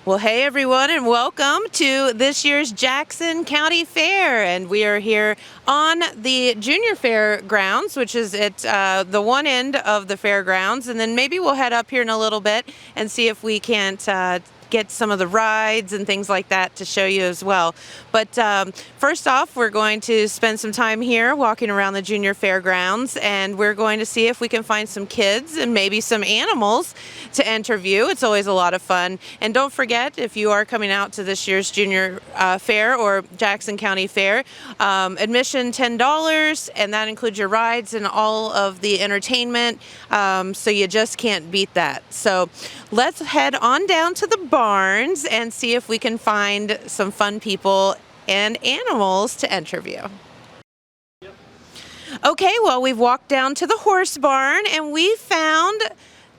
Well, hey everyone, and welcome to this year's Jackson County Fair. And we are here on the Junior Fairgrounds, which is at the one end of the fairgrounds. And then maybe we'll head up here in a little bit and see if we can't get some of the rides and things like that to show you as well. But first off, we're going to spend some time here walking around the Junior Fairgrounds, and we're going to see if we can find some kids and maybe some animals to interview. It's always a lot of fun. And don't forget, if you are coming out to this year's Junior Fair or Jackson County Fair, admission $10, and that includes your rides and all of the entertainment. So you just can't beat that. So let's head on down to the barns and see if we can find some fun people and animals to interview. Okay, well, we've walked down to the horse barn and we found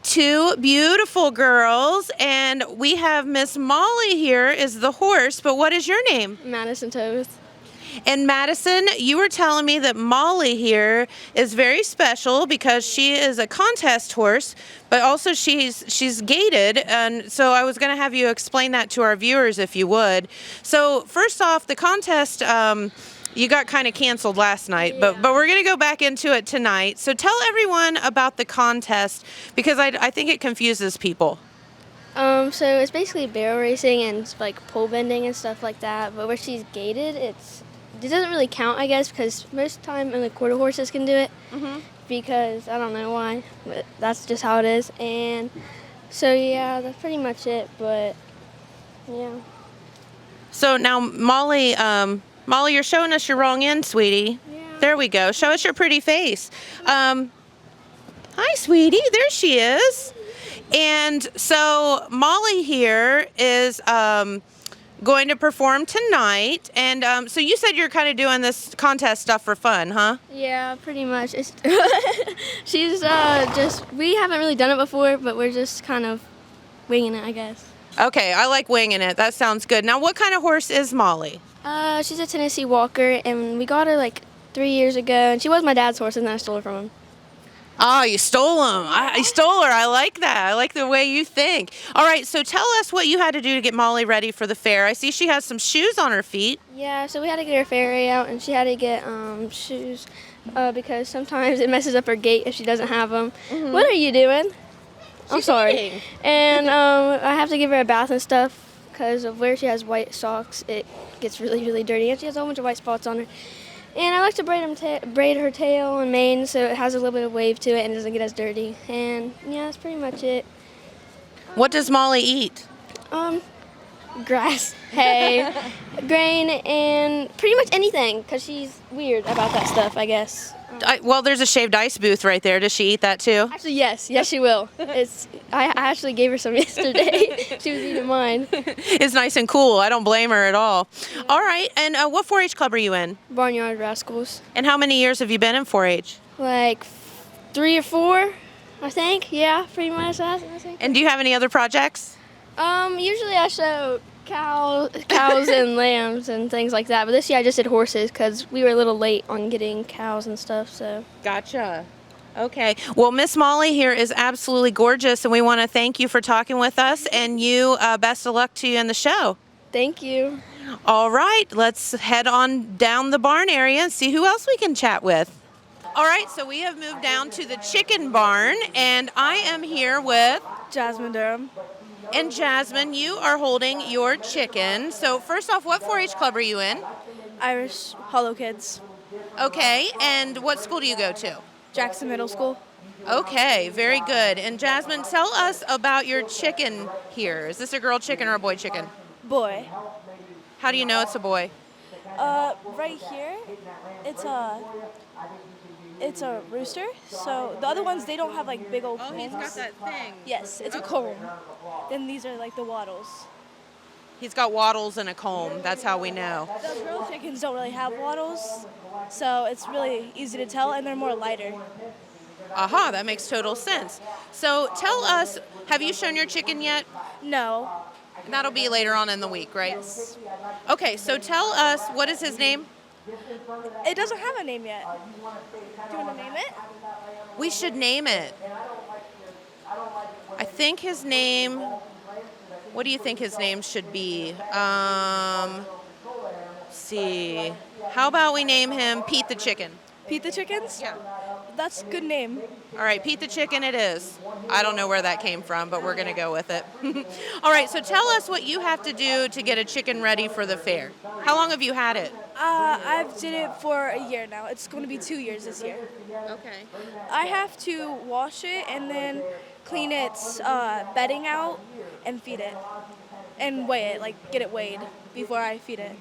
two beautiful girls, and we have Miss Molly here is the horse, but what is your name? Madison Toth. And Madison, you were telling me that Molly here is very special because she is a contest horse, but also she's gaited, and so I was going to have you explain that to our viewers if you would. So first off, the contest, you got kind of canceled last night, but we're going to go back into it tonight. So tell everyone about the contest because I think it confuses people. So it's basically barrel racing and like pole bending and stuff like that, but where she's gaited, it doesn't really count, I guess, because most of the time only quarter horses can do it. Because I don't know why, but that's just how it is. And so yeah, that's pretty much it. But yeah. So now Molly, you're showing us your wrong end, sweetie. Yeah. There we go. Show us your pretty face. Hi, sweetie. There she is. And so Molly here is going to perform tonight, and so you said you're kind of doing this contest stuff for fun, huh? Yeah, pretty much. She's we haven't really done it before, but we're just kind of winging it, I guess. Okay, I like winging it. That sounds good. Now, what kind of horse is Molly? She's a Tennessee Walker, and we got her like 3 years ago, and she was my dad's horse, and then I stole her from him. Oh, you stole him. I stole her. I like that. I like the way you think. All right, so tell us what you had to do to get Molly ready for the fair. I see she has some shoes on her feet. Yeah, so we had to get her ferry out, and she had to get shoes because sometimes it messes up her gait if she doesn't have them. What are you doing? I'm sorry. Eating. And I have to give her a bath and stuff because of where she has white socks. It gets really, really dirty, and she has a whole bunch of white spots on her. And I like to braid her tail and mane so it has a little bit of wave to it and doesn't get as dirty. And yeah, that's pretty much it. What does Molly eat? Grass, hay, grain, and pretty much anything because she's weird about that stuff, I guess. Well, there's a shaved ice booth right there. Does she eat that too? Actually, yes, she will. I actually gave her some yesterday. She was eating mine. It's nice and cool. I don't blame her at all. Yeah. All right, and what 4-H club are you in? Barnyard Rascals. And how many years have you been in 4-H? Like 3 or 4, I think. Yeah, pretty much. I think. And do you have any other projects? Usually I show cows and lambs and things like that. But this year I just did horses because we were a little late on getting cows and stuff. So. Gotcha. Okay. Well, Miss Molly here is absolutely gorgeous, and we want to thank you for talking with us. And you, best of luck to you in the show. Thank you. All right. Let's head on down the barn area and see who else we can chat with. All right. So we have moved down to the chicken barn, and I am here with Jasmine Durham. And Jasmine, you are holding your chicken. So first off, what 4-H club are you in? Irish Hollow Kids. Okay, and what school do you go to? Jackson Middle School. Okay, very good. And Jasmine, tell us about your chicken here. Is this a girl chicken or a boy chicken? Boy. How do you know it's a boy? Right here, it's a rooster. So the other ones, they don't have like big old combs. Oh, he's got that thing. Yes, it's a comb. Then these are like the wattles. He's got wattles and a comb. That's how we know. The girl chickens don't really have wattles, so it's really easy to tell, and they're more lighter. Aha, that makes total sense. So tell us, have you shown your chicken yet? No. That'll be later on in the week, right? Yes. Okay, so tell us, what is his name? It doesn't have a name yet. Do you want to name it? We should name it. I think his name What do you think his name should be? Let's see. How about we name him Pete the Chicken? Pete the Chickens? Yeah. That's a good name. All right, Pete the Chicken it is. I don't know where that came from, but we're going to go with it. All right, so tell us what you have to do to get a chicken ready for the fair. How long have you had it? I've did it for a year now. It's going to be 2 years this year. Okay. I have to wash it and then clean its bedding out and feed it. And weigh it, like get it weighed before I feed it.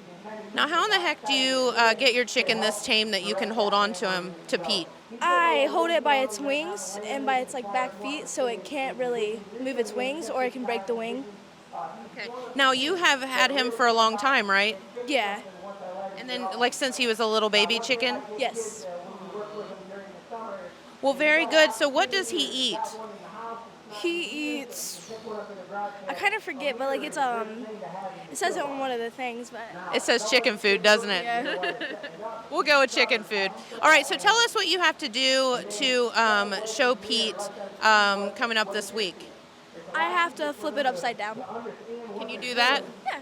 Now, how in the heck do you get your chicken this tame that you can hold on to him, to Pete? I hold it by its wings and by its like back feet so it can't really move its wings or it can break the wing. Okay. Now, you have had him for a long time, right? Yeah. And then, like, since he was a little baby chicken? Yes. Well, very good. So what does he eat? He eats, I kind of forget, but like it's it says it on one of the things, but It says chicken food, doesn't it? yeah. We'll go with chicken food. All right, so tell us what you have to do to show Pete coming up this week. I have to flip it upside down. Can you do that? Yeah.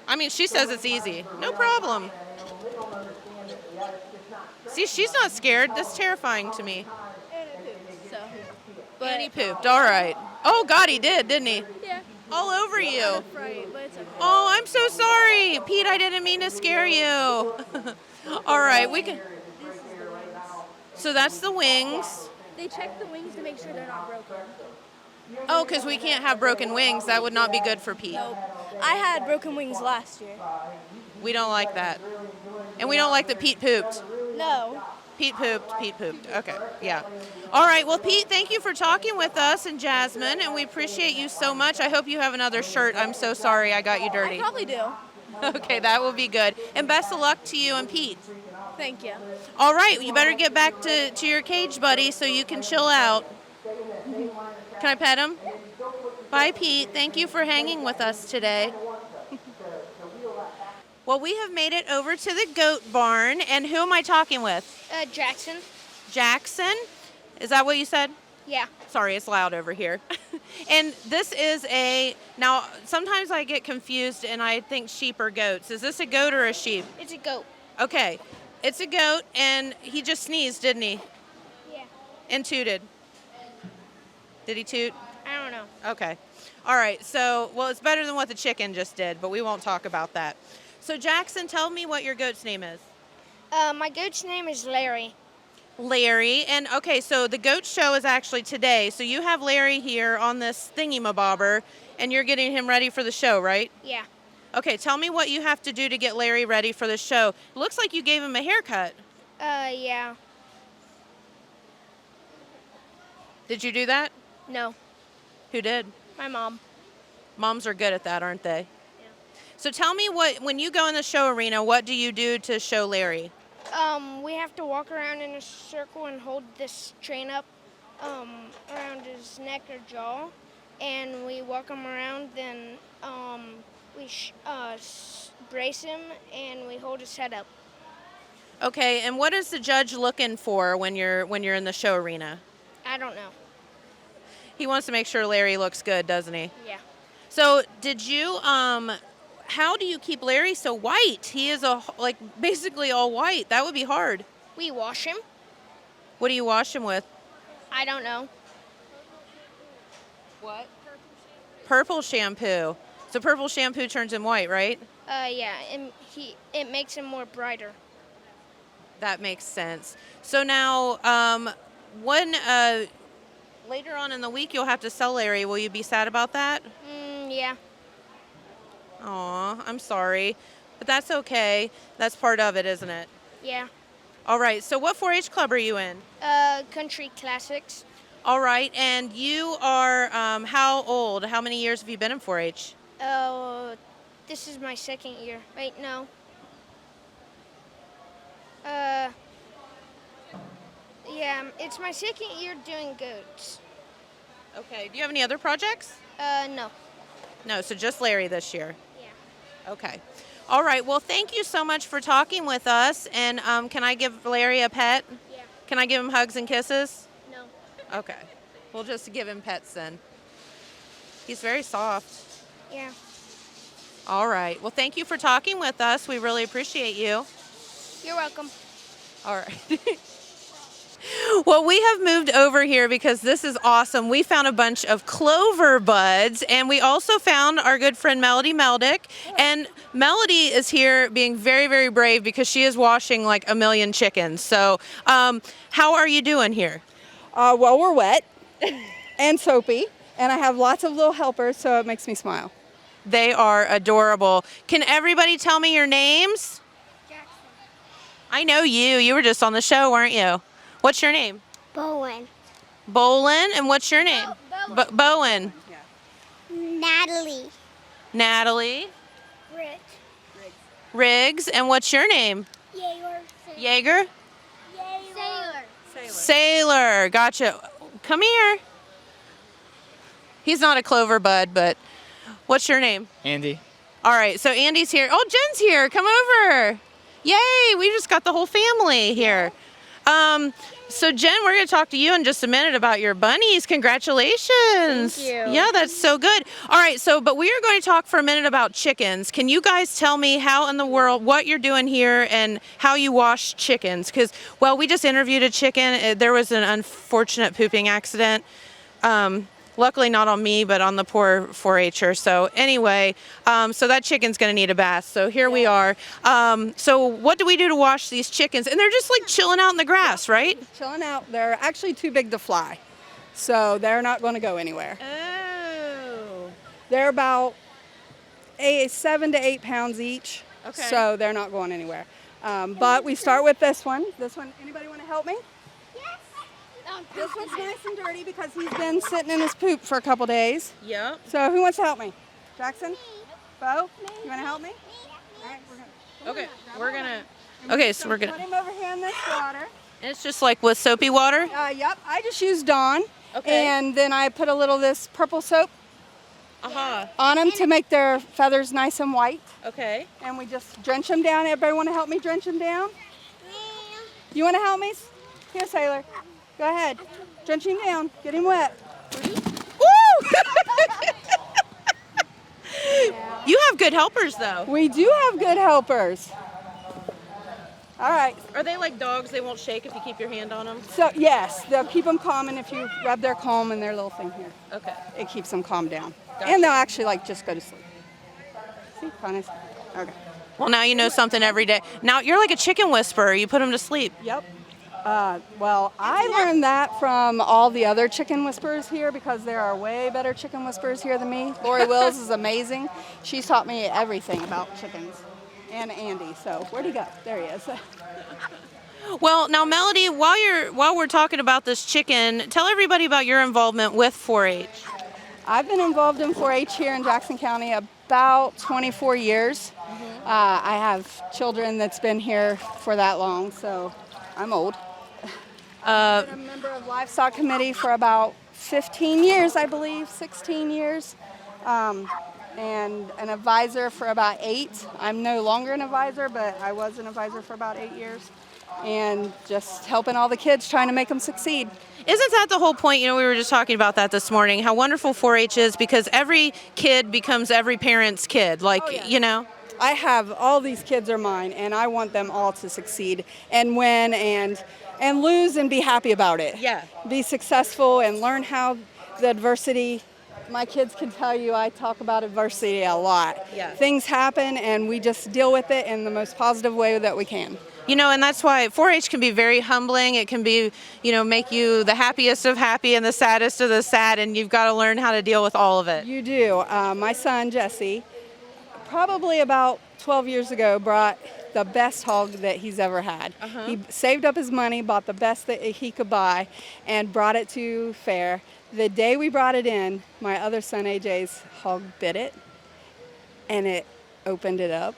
I mean, she says it's easy. No problem. See, she's not scared. That's terrifying to me. And it poops, so. And he pooped. All right. Oh, God, he did, didn't he? Yeah. All over you. Right, but it's okay. Oh, I'm so sorry. Pete, I didn't mean to scare you. All right, we can. So that's the wings. They check the wings to make sure they're not broken. Oh, because we can't have broken wings. That would not be good for Pete. Nope. I had broken wings last year. We don't like that. And we don't like that Pete pooped. No. Pete pooped. Pete pooped. Okay, yeah. All right, well, Pete, thank you for talking with us and Jasmine, and we appreciate you so much. I hope you have another shirt. I'm so sorry I got you I dirty. probably do. Okay, that will be good. And best of luck to you and Pete. Thank you. All right, you better get back to your cage, buddy, so you can chill out. Can I pet him? Bye, Pete. Thank you for hanging with us today. Well, we have made it over to the goat barn, and who am I talking with? Jackson. Jackson? Is that what you said? Yeah. Sorry, it's loud over here. And this is now sometimes I get confused and I think sheep are goats. Is this a goat or a sheep? It's a goat. Okay, it's a goat, and he just sneezed, didn't he? Yeah. And tooted. Did he toot? I don't know. Okay. All right, so, well, it's better than what the chicken just did, but we won't talk about that. So, Jackson, tell me what your goat's name is. My goat's name is Larry. Larry. And, okay, so the goat show is actually today. So you have Larry here on this thingy-mabobber, and you're getting him ready for the show, right? Yeah. Okay, tell me what you have to do to get Larry ready for the show. It looks like you gave him a haircut. Yeah. Did you do that? No. Who did? My mom. Moms are good at that, aren't they? Yeah. So tell me when you go in the show arena, what do you do to show Larry? We have to walk around in a circle and hold this train up around his neck or jaw, and we walk him around. Then we brace him and we hold his head up. Okay, and what is the judge looking for when you're in the show arena? I don't know. He wants to make sure Larry looks good, doesn't he? Yeah. So did you how do you keep Larry so white? He is basically all white. That would be hard. We wash him. What do you wash him with? I don't know. What? Purple shampoo. So purple shampoo turns him white, right? Yeah, and it makes him more brighter. That makes sense. So now, when later on in the week you'll have to sell Larry, will you be sad about that? Yeah. Aw, I'm sorry. But that's okay. That's part of it, isn't it? Yeah. All right, so what 4-H club are you in? Country Classics. All right, and you are how old? How many years have you been in 4-H? This is my second year. Wait, no. Yeah, it's my second year doing goats. Okay, do you have any other projects? No. No, so just Larry this year. Yeah. Okay. All right, well, thank you so much for talking with us. And can I give Larry a pet? Yeah. Can I give him hugs and kisses? No. Okay. We'll just give him pets then. He's very soft. Yeah. All right. Well, thank you for talking with us. We really appreciate you. You're welcome. All right. Well, we have moved over here because this is awesome. We found a bunch of clover buds, and we also found our good friend Melody Meldick. And Melody is here being very, very brave because she is washing like a million chickens. So, how are you doing here? Well, we're wet and soapy, and I have lots of little helpers, so it makes me smile. They are adorable. Can everybody tell me your names? Jackson. I know you. You were just on the show, weren't you? What's your name? Bowen. Bolin. And what's your name? Bowen. Natalie. Natalie. Rich. Riggs. And what's your name? Jaeger. Jaeger? Sailor. Sailor. Gotcha. Come here. He's not a clover bud, but what's your name? Andy. All right, so Andy's here. Oh, Jen's here. Come over. Yay, we just got the whole family here. So Jen, we're going to talk to you in just a minute about your bunnies. Congratulations. Thank you. Yeah, that's so good. All right, but we are going to talk for a minute about chickens. Can you guys tell me how in the world, what you're doing here and how you wash chickens? Because, well, we just interviewed a chicken. There was an unfortunate pooping accident. Luckily not on me, but on the poor 4-H'er. So anyway, so that chicken's gonna need a bath. So here we are. So what do we do to wash these chickens? And they're just like chilling out in the grass, right? Chilling out. They're actually too big to fly, so they're not going to go anywhere. Oh. They're about 7 to 8 pounds each, Okay. so they're not going anywhere. But we start with this one. Anybody want to help me? This one's nice and dirty because he's been sitting in his poop for a couple days. Yep. So who wants to help me? Jackson? Bo? You want to help me? All right, Okay, we're gonna. Okay, so we're Put gonna. him over here in this water. And it's just like with soapy water. Yep, I just use Dawn. Okay. And then I put a little of this purple soap on them to make their feathers nice and white. Okay. And we just drench them down. Everybody want to help me drench them down? You want to help me? Here, Sailor. Go ahead. Drench him down. Get him wet. Woo! You have good helpers, though. We do have good helpers. All right. Are they like dogs? They won't shake if you keep your hand on them? So, yes, they'll keep them calm, and if you rub their comb and their little thing here, Okay. it keeps them calmed down. Gotcha. And they'll actually, just go to sleep. See? Kind of. Okay. Well, now you know something every day. Now, you're like a chicken whisperer. You put them to sleep. Yep. Well, I learned that from all the other chicken whisperers here because there are way better chicken whisperers here than me. Lori Wills is amazing. She's taught me everything about chickens. And Andy. So where'd he go? There he is. Well, now, Melody, while we're talking about this chicken, tell everybody about your involvement with 4-H. I've been involved in 4-H here in Jackson County about 24 years. I have children that's been here for that long, so I'm old. I've been a member of livestock committee for about 15 years, I believe, 16 years, and an advisor for about 8. I'm no longer an advisor, but I was an advisor for about 8 years, and just helping all the kids, trying to make them succeed. Isn't that the whole point? You know, we were just talking about that this morning, how wonderful 4-H is because every kid becomes every parent's kid. Like, you know? I have all these kids are mine, and I want them all to succeed and win and lose and be happy about it. Yeah. Be successful and learn how the adversity. My kids can tell you I talk about adversity a lot. Yeah. Things happen, and we just deal with it in the most positive way that we can. You know, and that's why 4-H can be very humbling. It can be, you know, make you the happiest of happy and the saddest of the sad, and you've got to learn how to deal with all of it. You do. My son, Jesse, probably about 12 years ago, brought the best hog that he's ever had. He saved up his money, bought the best that he could buy, and brought it to fair. The day we brought it in, my other son, AJ's hog bit it, and it opened it up.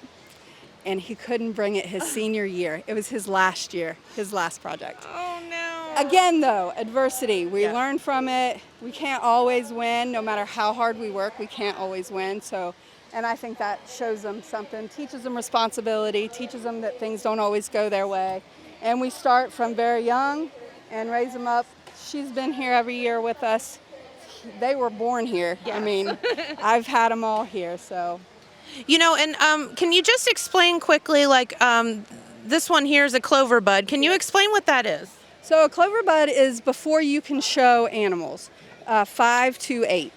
And he couldn't bring it his senior year. It was his last year, his last project. Oh, no. Again, though, adversity. We learn from it. We can't always win. No matter how hard we work, we can't always win. So, and I think that shows them something, teaches them responsibility, teaches them that things don't always go their way. And we start from very young and raise them up. She's been here every year with us. they were born here. I Yes. mean, I've had them all here, so. You know, and can you just explain quickly, like, this one here is a clover bud. Can you explain what that is? So a clover bud is before you can show animals, 5 to 8.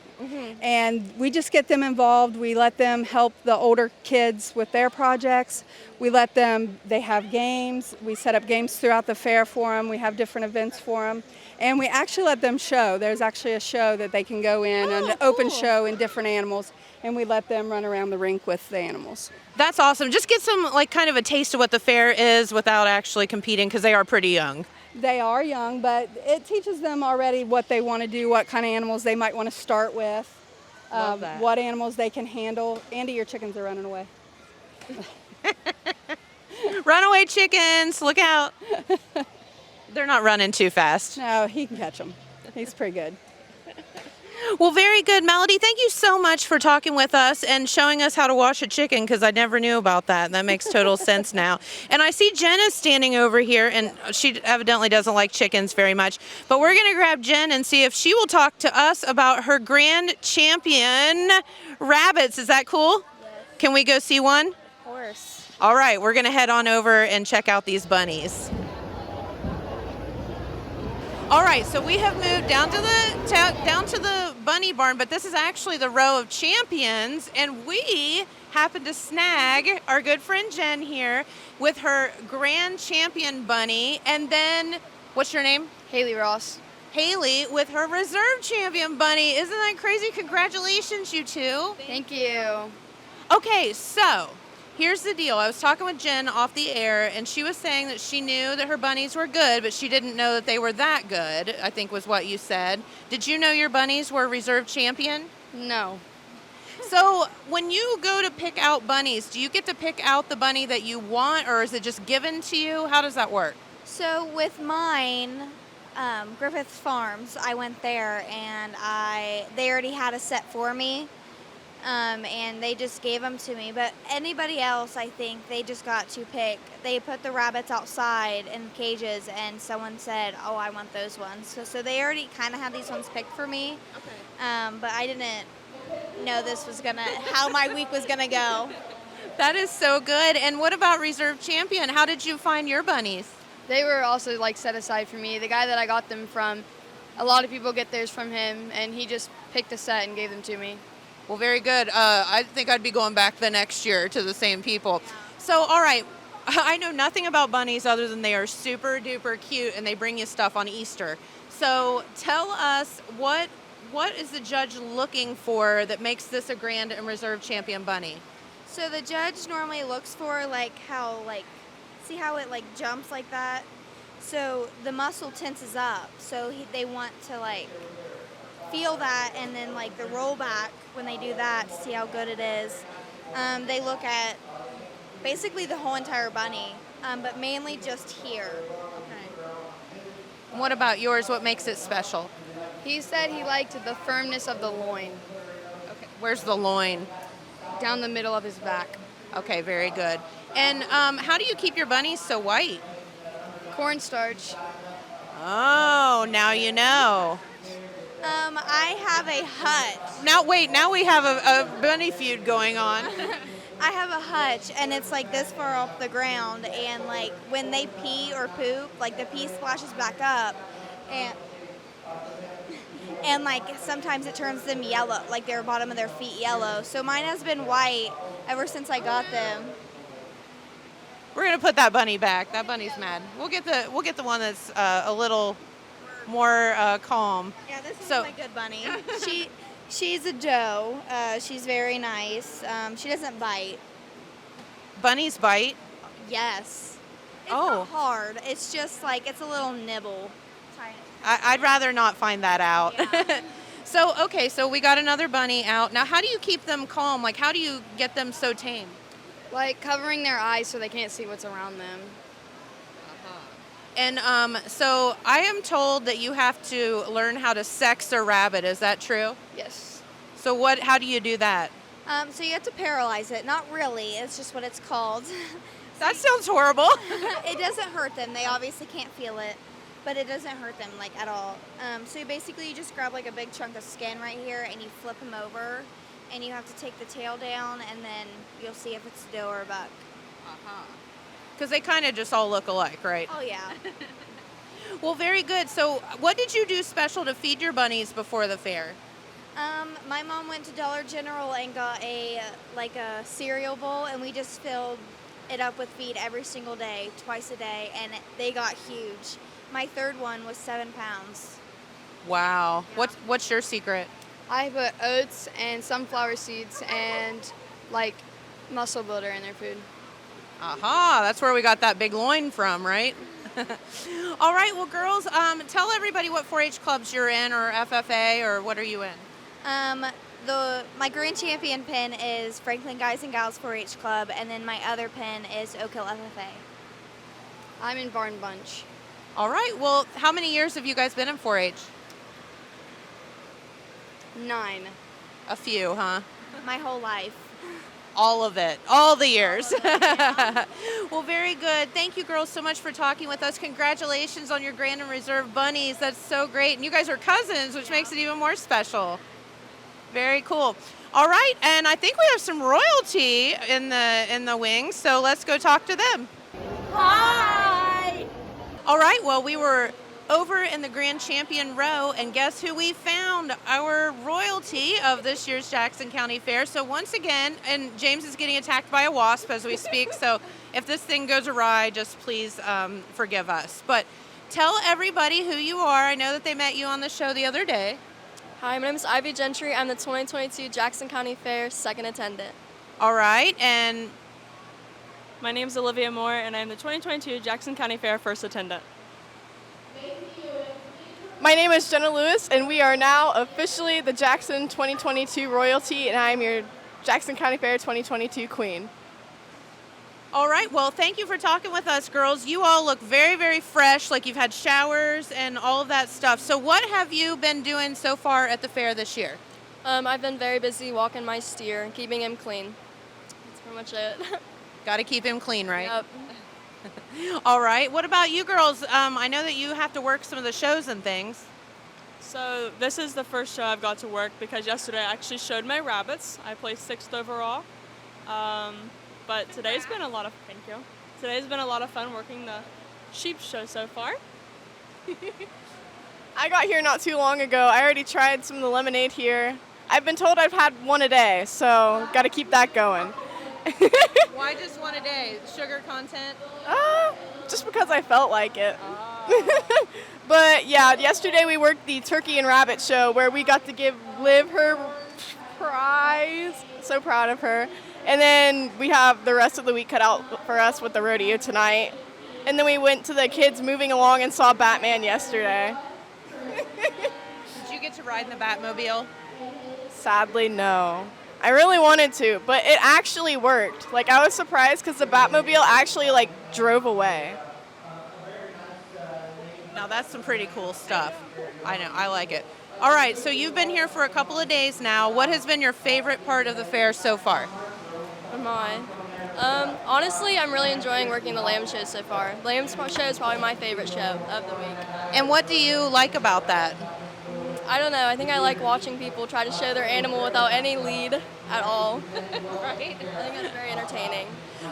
And we just get them involved. We let them help the older kids with their projects. We let them, they have games. We set up games throughout the fair for them. We have different events for them. And we actually let them show. There's actually a show that they can go in, an open show in different animals. And we let them run around the rink with the animals. That's awesome. Just get some, like, kind of a taste of what the fair is without actually competing, because they are pretty young. They are young, but it teaches them already what they want to do, what kind of animals they might want to start with, Love that. what animals they can handle. Andy, your chickens are running away. Runaway chickens, look out. They're not running too fast. No, he can catch them. He's pretty good. Well, very good, Melody. Thank you so much for talking with us and showing us how to wash a chicken, because I never knew about that. That makes total sense now. And I see Jen is standing over here, and she evidently doesn't like chickens very much. But we're going to grab Jen and see if she will talk to us about her grand champion rabbits. Is that cool? Yes. Can we go see one? Of course. All right, we're going to head on over and check out these bunnies. All right, so we have moved down to the bunny barn, but this is actually the row of champions, and we happened to snag our good friend Jen here with her grand champion bunny, and then what's your name? Haley Ross. Haley with her reserve champion bunny. Isn't that crazy? Congratulations, you two. Thank you. Okay, so here's the deal. I was talking with Jen off the air, and she was saying that she knew that her bunnies were good, but she didn't know that they were that good, I think was what you said. Did you know your bunnies were reserve champion? No. So when you go to pick out bunnies, do you get to pick out the bunny that you want, or is it just given to you? How does that work? So with mine, Griffith's Farms, I went there and they already had a set for me, and they just gave them to me. But anybody else, I think, they just got to pick. They put the rabbits outside in cages, and someone said, "Oh, I want those ones." So they already kind of had these ones picked for me. Okay. But I didn't know this was how my week was gonna go. That is so good. And what about reserve champion? How did you find your bunnies? They were also set aside for me. The guy that I got them from, a lot of people get theirs from him, and he just picked a set and gave them to me. Well, very good. I think I'd be going back the next year to the same people. So, all right, I know nothing about bunnies other than they are super duper cute and they bring you stuff on Easter. So tell us, what is the judge looking for that makes this a grand and reserve champion bunny? So the judge normally looks for see how it jumps like that? So the muscle tenses up. So they want to feel that, and then the rollback when they do that to see how good it is. They look at basically the whole entire bunny, but mainly just here. Okay. And what about yours? What makes it special? He said he liked the firmness of the loin. Okay. Where's the loin? Down the middle of his back. Okay, very good. And how do you keep your bunnies so white? Cornstarch. Oh, now you know. I have a hutch. Now we have a bunny feud going on. I have a hutch, and it's this far off the ground, and when they pee or poop, the pee splashes back up, and sometimes it turns them yellow, their bottom of their feet yellow. So mine has been white ever since I got them. We're gonna put that bunny back. That bunny's mad. We'll get the one that's a little more calm. Yeah, this is my good bunny. She's a doe. She's very nice. She doesn't bite. Bunnies bite? Yes. It's Oh. not hard. It's just it's a little nibble. I'd rather not find that out. Yeah. So we got another bunny out. Now, how do you keep them calm? How do you get them so tame? Covering their eyes so they can't see what's around them. And so I am told that you have to learn how to sex a rabbit. Is that true? Yes. So how do you do that? So you have to paralyze it. Not really. It's just what it's called. That sounds horrible. It doesn't hurt them. They obviously can't feel it. but it doesn't hurt them like at all. So basically you just grab like a big chunk of skin right here and you flip them over, and you have to take the tail down, and then you'll see if it's a doe or a buck. Because they kind of just all look alike, right? Oh yeah. Well, very good. So what did you do special to feed your bunnies before the fair? My mom went to Dollar General and got a cereal bowl, and we just filled it up with feed every single day, twice a day, and they got huge. My third one was 7 pounds. Wow. Yeah. What's your secret? I put oats and sunflower seeds and like muscle builder in their food. Aha, that's where we got that big loin from, right? All right, well, girls, tell everybody what 4-H clubs you're in, or FFA, or what are you in? My grand champion pin is Franklin Guys and Gals 4-H Club, and then my other pin is Oak Hill FFA. I'm in Barn Bunch. All right, well, how many years have you guys been in 4-H? 9. A few, huh? My whole life. All of it, all the years. Well, very good. Thank you, girls, so much for talking with us. Congratulations on your Grand and Reserve bunnies. That's so great. And you guys are cousins, which makes it even more special. Very cool. All right, and I think we have some royalty in the wings, so let's go talk to them. Hi! All right, well, we were over in the Grand Champion row, and guess who we found? Our royalty of this year's Jackson County Fair. So once again, and James is getting attacked by a wasp as we speak, so if this thing goes awry, just please forgive us. But tell everybody who you are. I know that they met you on the show the other day. Hi, my name is Ivy Gentry. I'm the 2022 Jackson County Fair second attendant. All right, and my name is Olivia Moore, and I'm the 2022 Jackson County Fair first attendant. My name is Jenna Lewis, and we are now officially the Jackson 2022 royalty, and I'm your Jackson County Fair 2022 queen. all right, well, thank you for talking with us, girls. You all look very, very fresh, like you've had showers and all of that stuff. So what have you been doing so far at the fair this year? I've been very busy walking my steer and keeping him clean. That's pretty much it. Got to keep him clean, right? Yep. All right. What about you girls? I know that you have to work some of the shows and things. So this is the first show I've got to work because yesterday I actually showed my rabbits. I placed 6th overall. But today's been a lot of fun working the sheep show so far. I got here not too long ago. I already tried some of the lemonade here. I've been told I've had one a day, so got to keep that going. Why just one a day? Sugar content? Just because I felt like it. But yeah, yesterday we worked the turkey and rabbit show where we got to give Liv her prize. So proud of her. And then we have the rest of the week cut out for us with the rodeo tonight. And then we went to the kids moving along and saw Batman yesterday. Did you get to ride in the Batmobile? Sadly, no. I really wanted to, but it actually worked. Like, I was surprised because the Batmobile actually, like, drove away. Now, that's some pretty cool stuff. I know. I like it. All right. So you've been here for a couple of days now. What has been your favorite part of the fair so far? Am I? Honestly, I'm really enjoying working the lamb show so far. The lamb show is probably my favorite show of the week. And what do you like about that? I don't know. I think I like watching people try to show their animal without any lead at all. Right. I think it's very entertaining.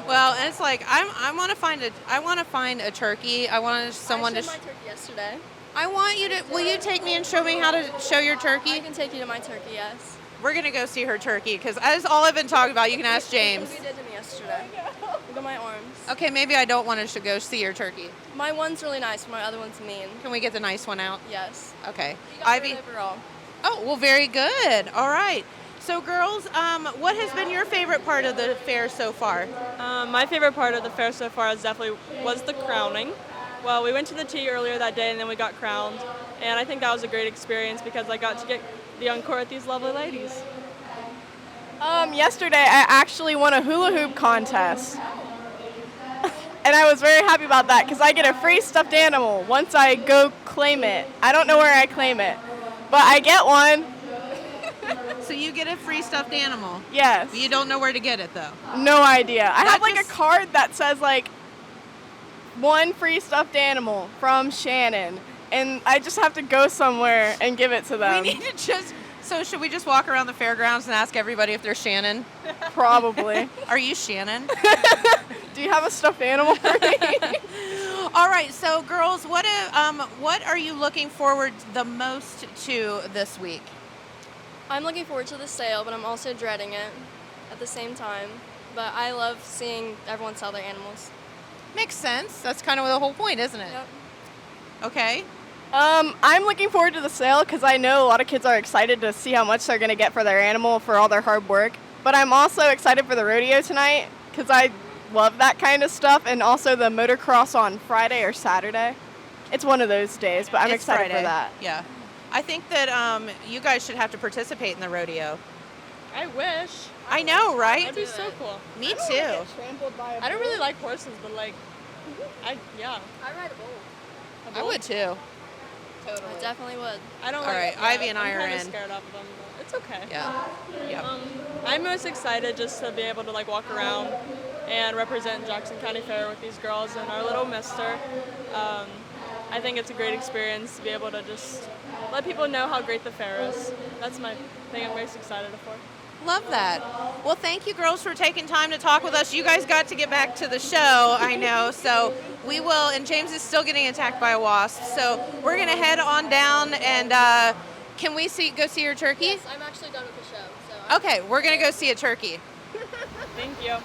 Well, and it's like I want to find a turkey. I want someone I to. showed my turkey yesterday. I want you to. Will you take me and show me how to show your turkey? I can take you to my turkey. Yes. We're gonna go see her turkey because that's all I've been talking about. You can ask James. You did to me yesterday. Look at my arms. Okay, maybe I don't want us to go see your turkey. My one's really nice, but my other one's mean. Can we get the nice one out? Yes. Okay. You got Ivy. it overall. Oh, well, very good. All right. So, girls, what has been your favorite part of the fair so far? My favorite part of the fair so far was the crowning. Well, we went to the tea earlier that day and then we got crowned. And I think that was a great experience because I got to get the encore with these lovely ladies. Yesterday I actually won a hula hoop contest. And I was very happy about that because I get a free stuffed animal once I go claim it. I don't know where I claim it, but I get one. So you get a free stuffed animal? Yes. But you don't know where to get it, though? No idea. I have like just- a card that says like one free stuffed animal from Shannon, and I just have to go somewhere and give it to them. We need to just. So should we just walk around the fairgrounds and ask everybody if they're Shannon? Probably. Are you Shannon? Do you have a stuffed animal for me? All right, so girls, what are you looking forward the most to this week? I'm looking forward to the sale, but I'm also dreading it at the same time. But I love seeing everyone sell their animals. Makes sense. That's kind of the whole point, isn't it? Yep. Okay. I'm looking forward to the sale because I know a lot of kids are excited to see how much they're going to get for their animal for all their hard work. But I'm also excited for the rodeo tonight because I love that kind of stuff, and also the motocross on Friday or Saturday. It's one of those days, but I'm It's excited Friday. for that. Yeah. I think that you guys should have to participate in the rodeo. I wish. I know, right? That'd be so cool. Me too. I don't really like horses, but like, I ride a bull. I would too. I definitely would. I don't All like. right, Ivy and I I'm are kinda in. scared of them, but it's okay. Yeah. Yep. I'm most excited just to be able to like walk around and represent Jackson County Fair with these girls and our little mister. I think it's a great experience to be able to just let people know how great the fair is. That's my thing I'm most excited for. Love that. Well, thank you, girls, for taking time to talk with us. You guys got to get back to the show, I know. So we will, and James is still getting attacked by a wasp. So we're going to head on down, and can we go see your turkey? Yes, I'm actually done with the show. So Okay, we're going to go see a turkey. Thank you.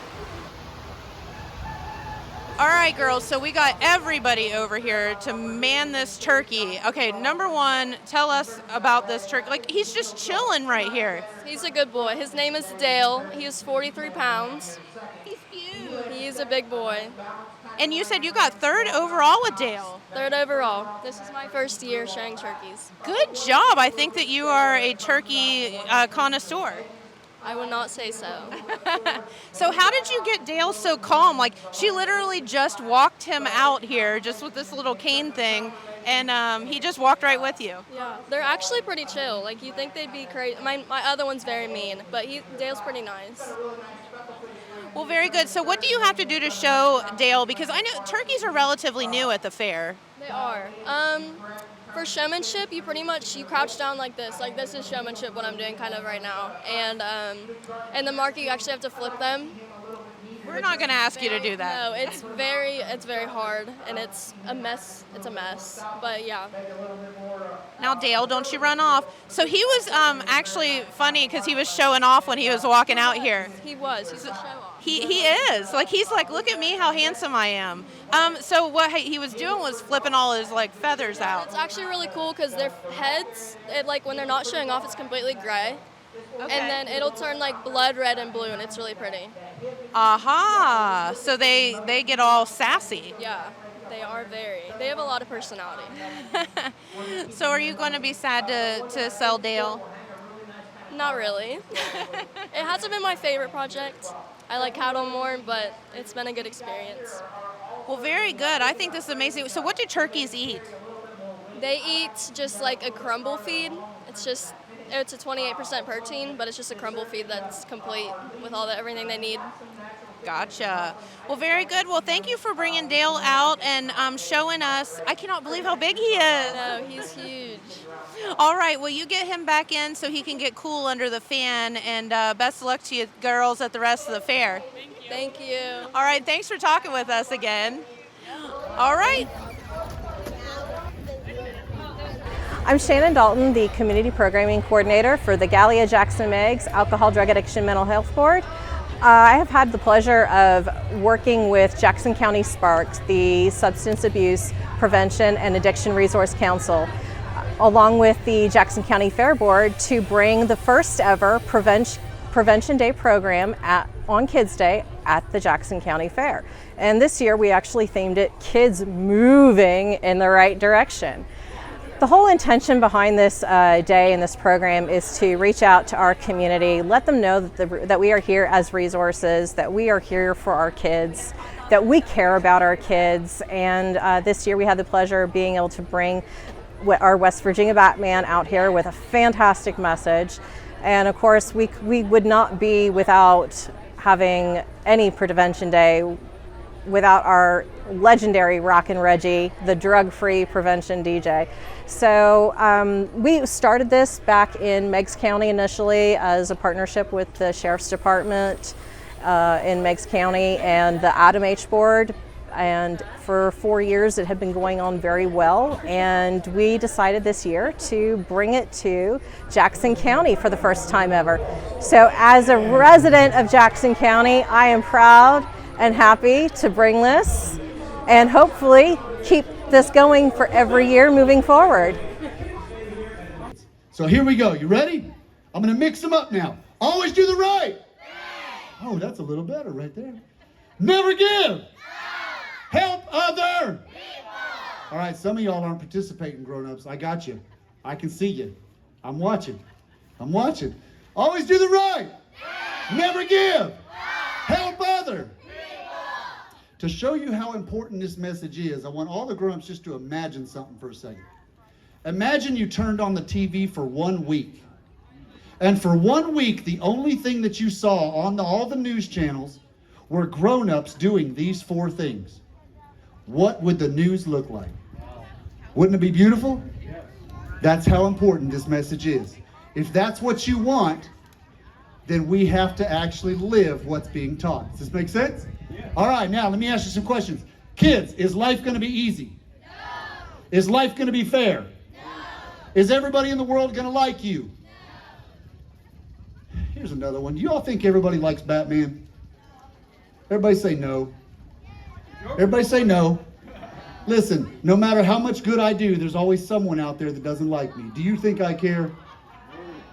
All right, girls, so we got everybody over here to man this turkey. Okay, number one, tell us about this turkey. Like, he's just chilling right here. He's a good boy. His name is Dale. He is 43 pounds. He's cute. He is a big boy. And you said you got third overall with Dale. Third overall. This is my first year showing turkeys. Good job. I think that you are a turkey connoisseur. I would not say so. So how did you get Dale so calm? Like, she literally just walked him out here just with this little cane thing, and he just walked right with you. Yeah, they're actually pretty chill. Like, you think they'd be crazy. My other one's very mean, but Dale's pretty nice. Well, very good. So what do you have to do to show Dale? Because I know turkeys are relatively new at the fair. They are. For showmanship, you crouch down like this. Like, this is showmanship, what I'm doing kind of right now. And the market, you actually have to flip them. We're not going to ask you to do that. No, it's very hard, and it's a mess. It's a mess, but yeah. Now, Dale, don't you run off. So he was actually funny because he was showing off when he was walking out here. He's a show off. He is. Like, he's like, look at me, how handsome I am. So what he was doing was flipping all his, like, feathers out. It's actually really cool because their heads, like, when they're not showing off, it's completely gray. Okay. And then it'll turn, like, blood red and blue, and it's really pretty. Aha. So they get all sassy. Yeah, they have a lot of personality. So are you going to be sad to sell Dale? Not really. It hasn't been my favorite project. I like cattle more, but it's been a good experience. Well, very good. I think this is amazing. So what do turkeys eat? They eat just like a crumble feed. It's a 28% protein, but it's just a crumble feed that's complete with everything they need. Gotcha. Well, very good. Well, thank you for bringing Dale out and showing us. I cannot believe how big he is. No, he's huge. All right. Well, you get him back in so he can get cool under the fan. And best of luck to you girls at the rest of the fair. Thank you. All right. Thanks for talking with us again. All right. I'm Shannon Dalton, the Community Programming Coordinator for the Gallia Jackson Meigs Alcohol, Drug Addiction, Mental Health Board. I have had the pleasure of working with Jackson County Sparks, the Substance Abuse Prevention and Addiction Resource Council, along with the Jackson County Fair Board to bring the first ever Prevention Day program on Kids Day at the Jackson County Fair. And this year we actually themed it Kids Moving in the Right Direction. The whole intention behind this day and this program is to reach out to our community, let them know that we are here as resources, that we are here for our kids, that we care about our kids. And this year we had the pleasure of being able to bring our West Virginia Batman out here with a fantastic message. And of course, we would not be without having any Prevention Day without our legendary Rockin' Reggie, the drug-free prevention DJ. So we started this back in Meigs County initially as a partnership with the Sheriff's Department in Meigs County and the Adam H Board. And for 4 years it had been going on very well, and we decided this year to bring it to Jackson County for the first time ever. So as a resident of Jackson County, I am proud and happy to bring this and hopefully keep this going for every year moving forward. So here we go. You ready? I'm going to mix them up now. Always do the right. Oh, that's a little better right there. Never give. Help other people. All right, some of y'all aren't participating, grown-ups. I got you. I can see you. I'm watching. I'm watching. Always do the right. Never give. Help other. To show you how important this message is, I want all the grown-ups just to imagine something for a second. Imagine you turned on the TV for 1 week. And for 1 week, the only thing that you saw on all the news channels were grown-ups doing these 4 things. What would the news look like? Wouldn't it be beautiful? That's how important this message is. If that's what you want, then we have to actually live what's being taught. Does this make sense? All right, now let me ask you some questions. Kids, is life going to be easy? No. Is life going to be fair? No. Is everybody in the world going to like you? No. Here's another one. Do you all think everybody likes Batman? Everybody say no. Everybody say no. Listen, no matter how much good I do, there's always someone out there that doesn't like me. Do you think I care?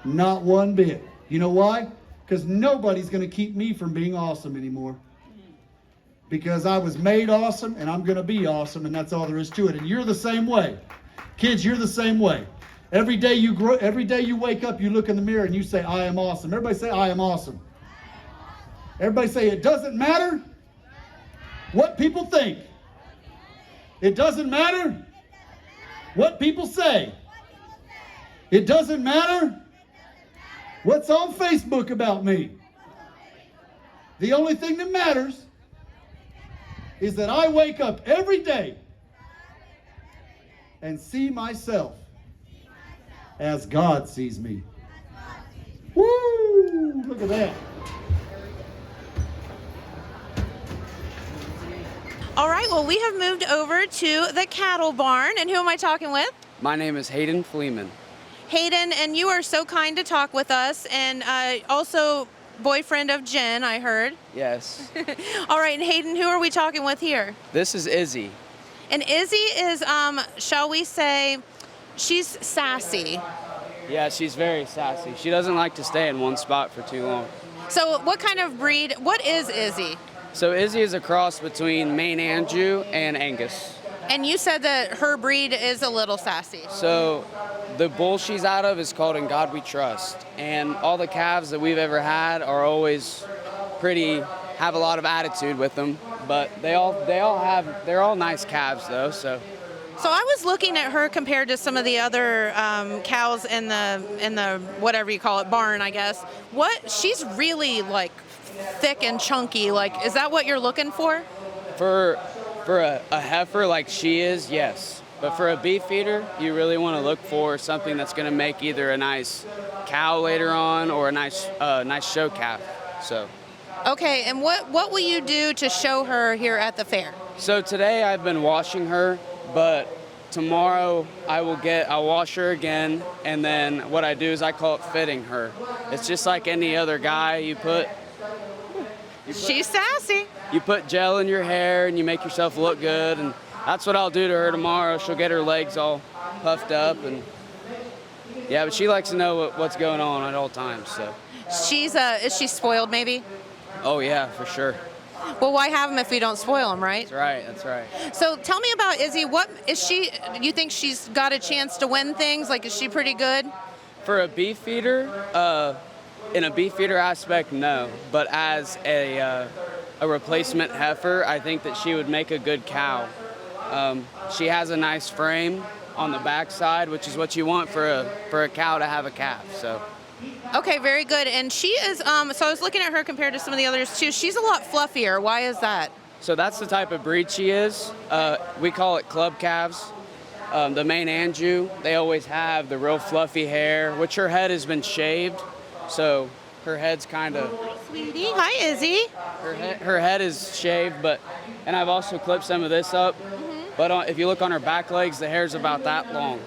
Not one bit. You know why? Because nobody's going to keep me from being awesome anymore. Because I was made awesome, and I'm going to be awesome, and that's all there is to it. And you're the same way. Kids, you're the same way. Every day you grow, every day you wake up, you look in the mirror and you say, I am awesome. Everybody say, I am awesome. Everybody say, it doesn't matter what people think. It doesn't matter what people say. It doesn't matter what's on Facebook about me. The only thing that matters is that I wake up every day and see myself as God sees me. Woo! Look at that. All right, well, we have moved over to the cattle barn, and who am I talking with? My name is Hayden Fleeman. Hayden, and you are so kind to talk with us, and also boyfriend of Jen, I heard. Yes. All right, and Hayden, who are we talking with here? This is Izzy. And Izzy is, shall we say, she's sassy. Yeah, she's very sassy. She doesn't like to stay in one spot for too long. So what kind of breed, what is Izzy? So Izzy is a cross between Maine Andrew and Angus. And you said that her breed is a little sassy. So the bull she's out of is called In God We Trust. And all the calves that we've ever had are always have a lot of attitude with them. But they're all nice calves though, so. So I was looking at her compared to some of the other cows in the whatever you call it, barn, I guess. She's really like thick and chunky. Like, is that what you're looking for? For a heifer like she is, yes. But for a beef feeder, you really want to look for something that's going to make either a nice cow later on or a nice show calf. So. Okay, and what will you do to show her here at the fair? So today I've been washing her, but tomorrow I'll wash her again, and then what I do is I call it fitting her. It's just like any other guy. She's sassy. You put gel in your hair and you make yourself look good, and that's what I'll do to her tomorrow. She'll get her legs all puffed up, and yeah, but she likes to know what's going on at all times. So. Is she spoiled maybe? Oh yeah, for sure. Well, why have them if we don't spoil them, right? That's right. So tell me about Izzy. What is she? You think she's got a chance to win things? Like, is she pretty good? For a beef feeder, in a beef feeder aspect, no. But as a replacement heifer, I think that she would make a good cow. She has a nice frame on the backside, which is what you want for a cow to have a calf. So. Okay, very good. And she is, so I was looking at her compared to some of the others too. She's a lot fluffier. Why is that? So that's the type of breed she is. We call it club calves. The main Anjou, they always have the real fluffy hair, which her head has been shaved. So her head's kind of... Sweetie, hi Izzy. Her head is shaved, and I've also clipped some of this up. But if you look on her back legs, the hair's about that long.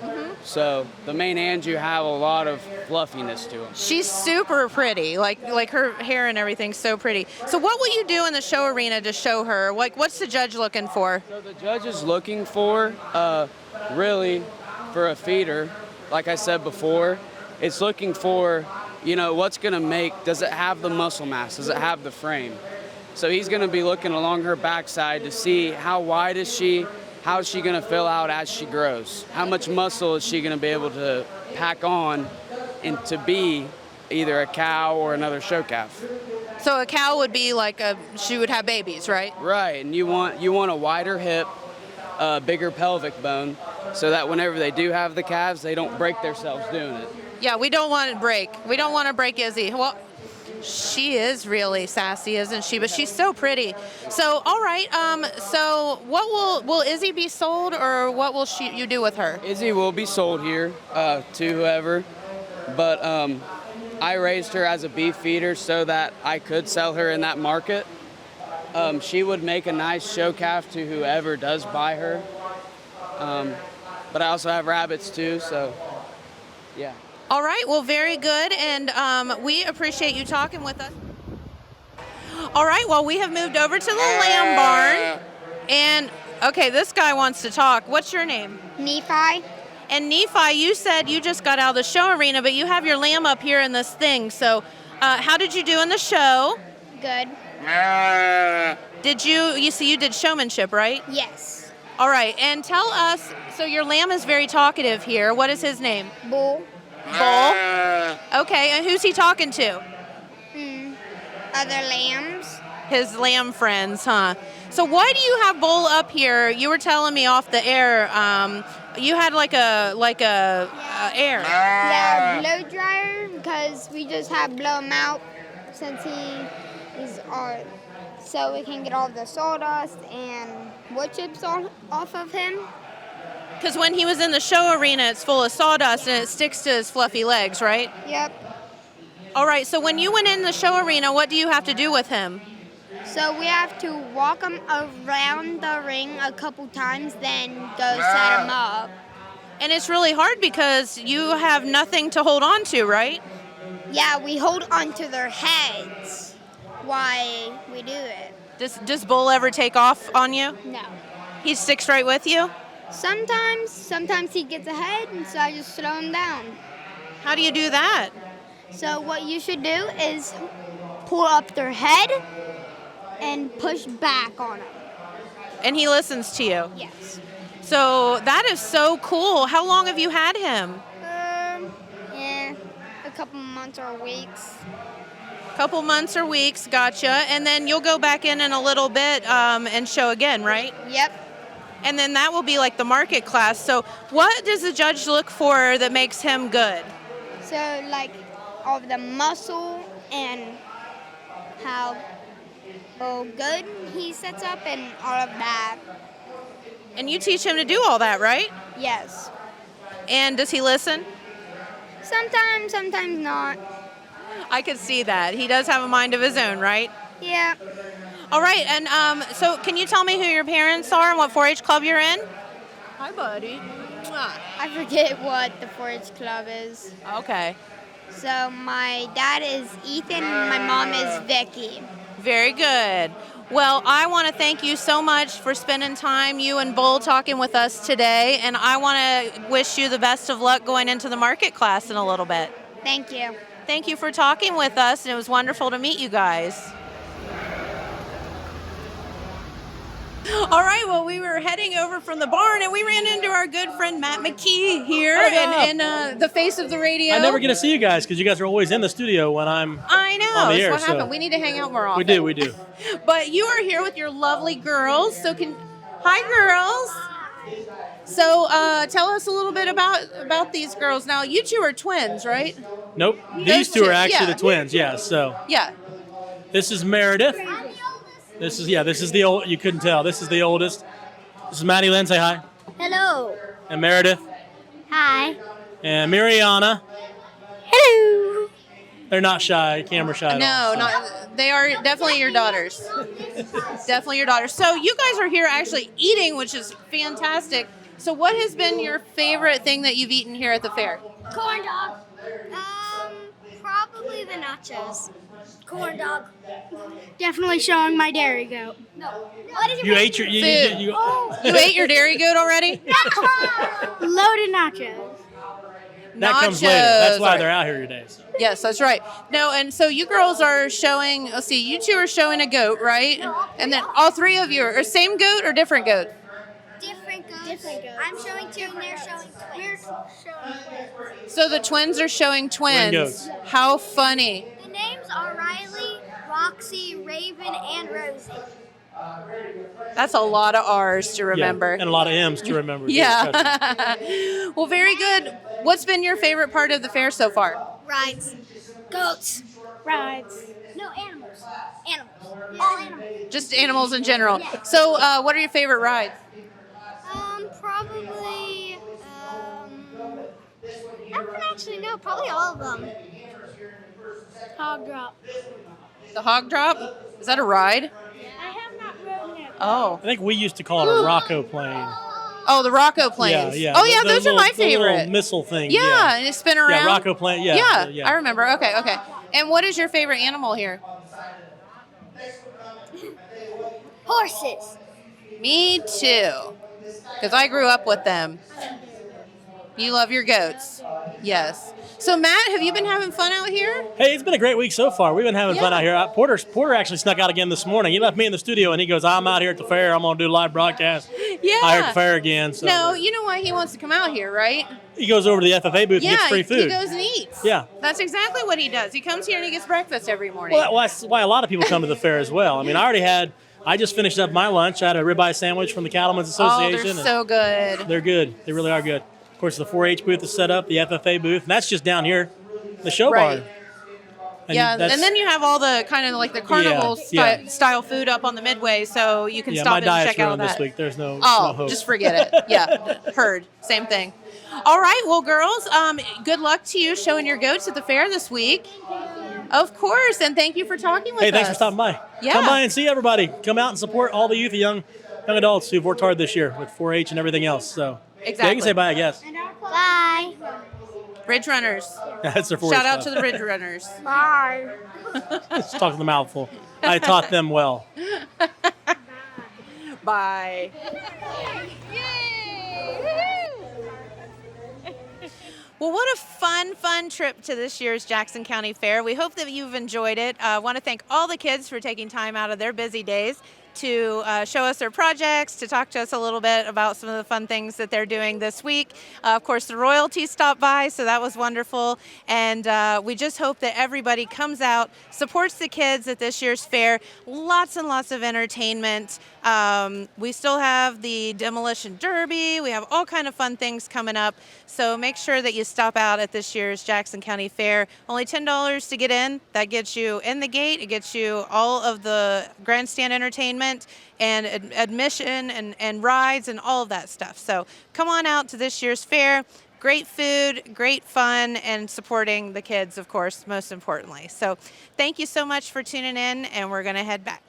So the main Anjou have a lot of fluffiness to them. She's super pretty, like her hair and everything's so pretty. So what will you do in the show arena to show her? Like, what's the judge looking for? So the judge is looking for, really, for a feeder. Like I said before, it's looking for, what's going to make, does it have the muscle mass? Does it have the frame? So he's going to be looking along her backside to see how wide is she, how is she going to fill out as she grows? How much muscle is she going to be able to pack on and to be either a cow or another show calf? So a cow would be like she would have babies, right? Right, and you want a wider hip, bigger pelvic bone, so that whenever they do have the calves, they don't break themselves doing it. Yeah, we don't want to break. We don't want to break Izzy. Well, she is really sassy, isn't she? But she's so pretty. So, all right. So, what will Izzy be sold, or what will you do with her? Izzy will be sold here to whoever, but I raised her as a beef feeder so that I could sell her in that market. She would make a nice show calf to whoever does buy her. But I also have rabbits too, so yeah. All right, well, very good, and we appreciate you talking with us. All right, well, we have moved over to the lamb barn, and, okay, this guy wants to talk. What's your name? Nephi. And Nephi, you said you just got out of the show arena, but you have your lamb up here in this thing, so how did you do in the show? Good. Did you did showmanship, right? Yes. All right, and tell us, so your lamb is very talkative here. What is his name? Bull. Bull? Okay, and who's he talking to? Other lambs. His lamb friends, huh? So why do you have Bull up here? You were telling me off the air, you had like a air. Yeah, blow dryer, because we just have blow him out since he's so we can get all the sawdust and wood chips off of him. Because when he was in the show arena, it's full of sawdust and it sticks to his fluffy legs, right? Yep. All right, so when you went in the show arena, what do you have to do with him? So we have to walk him around the ring a couple times, then go set him up. And it's really hard because you have nothing to hold on to, right? Yeah, we hold on to their heads while we do it. Does Bull ever take off on you? No. He sticks right with you? Sometimes he gets ahead, and so I just slow him down. How do you do that? So what you should do is pull up their head and push back on him. And he listens to you? Yes. So that is so cool. How long have you had him? Yeah, a couple months or weeks. Couple months or weeks, gotcha. And then you'll go back in a little bit and show again, right? Yep. And then that will be like the market class. So what does the judge look for that makes him good? So like all of the muscle and how good he sets up and all of that. And you teach him to do all that, right? Yes. And does he listen? Sometimes not. I could see that. He does have a mind of his own, right? Yeah. All right, and so can you tell me who your parents are and what 4-H club you're in? Hi, buddy. I forget what the 4-H club is. Okay. So my dad is Ethan, my mom is Vicky. Very good. Well, I want to thank you so much for spending time, you and Bull, talking with us today, and I want to wish you the best of luck going into the market class in a little bit. Thank you. Thank you for talking with us, and it was wonderful to meet you guys. All right, well, we were heading over from the barn, and we ran into our good friend Matt McKee here, and the face of the radio. I never get to see you guys because you guys are always in the studio when I'm I know, on the that's air. what happened. We need to hang out more often. We do. But you are here with your lovely girls, so hi, girls. So tell us a little bit about these girls. Now, you two are twins, right? Nope. These two are actually the twins, yes. So yeah. This is Meredith. This is the old. You couldn't tell. This is the oldest. This is Maddie Lynn. Say hi. Hello. And Meredith Hi. and Mariana. Hello. They're not shy, camera shy. At all, so. No, they are definitely your daughters. Definitely your daughters. So you guys are here actually eating, which is fantastic. So what has been your favorite thing that you've eaten here at the fair? Corn dog. Probably the nachos. Corn dog. Definitely showing my dairy goat. No. What is You ate your Food. You ate your dairy goat already? Loaded nachos. That comes later. That's why they're out here today. So. Yes, that's right. No, and so you girls are showing, let's see, you two are showing a goat, right? And then all three of you are same goat or different goat? Different goats. I'm showing two and they're showing twins. So the twins are showing twins. Twin goats. How funny. The names are Riley, Roxy, Raven, and Rosie. That's a lot of R's to remember. Yeah, and a lot of M's to remember. Yeah. Well, very good. What's been your favorite part of the fair so far? Rides. Goats. Rides. No, animals. Animals. All animals. Just animals in general. So what are your favorite rides? Probably, I don't actually know. Probably all of them. Hog drop. The hog drop? Is that a ride? I have not ridden it. Oh. I think we used to call it a Rocco plane. Oh, the Rocco planes. Yeah. Oh, yeah, those are my the little favorite. missile thing. Yeah, and it spin around. Yeah, Rocco plane. Yeah. I remember. Okay. And what is your favorite animal here? Horses. Me too. Because I grew up with them. You love your goats. Yes. So, Matt, have you been having fun out here? Hey, it's been a great week so far. We've been having fun out here. Porter actually snuck out again this morning. He left me in the studio, and he goes, I'm out here at the fair. I'm going to do a live broadcast. Yeah. Out here at the fair again. So. No, you know why he wants to come out here, right? He goes over to the FFA booth and gets free food. He goes and eats. Yeah. That's exactly what he does. He comes here and he gets breakfast every morning. Well, that's why a lot of people come to the fair as well. I mean, I just finished up my lunch. I had a ribeye sandwich from the Cattlemen's Association. Oh, they're so good. They're good. They really are good. Of course, the 4-H booth is set up, the FFA booth, and that's just down here, the show bar. And then you have all the kind of like the carnival style food up on the midway, so you can stop in and check out that. This week. There's no hope. Just forget it. Yeah, heard. Same thing. All right, well, girls, good luck to you showing your goats at the fair this week. Of course, and thank you for talking with us. Hey, thanks for stopping by. Yeah. Come by and see everybody. Come out and support all the youth and young adults who've worked hard this year with 4-H and everything else. So exactly. Yeah, you can say bye, I guess. Bye. Ridge Runners. That's their 4-H Shout out club. to the Ridge Runners. Bye. Let's talk to the mouthful. I taught them well. Bye. Well, what a fun trip to this year's Jackson County Fair. We hope that you've enjoyed it. I want to thank all the kids for taking time out of their busy days to show us their projects, to talk to us a little bit about some of the fun things that they're doing this week. Of course, the royalties stopped by, so that was wonderful. And we just hope that everybody comes out, supports the kids at this year's fair. Lots and lots of entertainment. We still have the Demolition Derby. We have all kind of fun things coming up. So make sure that you stop out at this year's Jackson County Fair. Only $10 to get in. That gets you in the gate. It gets you all of the grandstand entertainment and admission and rides and all of that stuff. So come on out to this year's fair. Great food, great fun, and supporting the kids, of course, most importantly. So thank you so much for tuning in, and we're going to head back.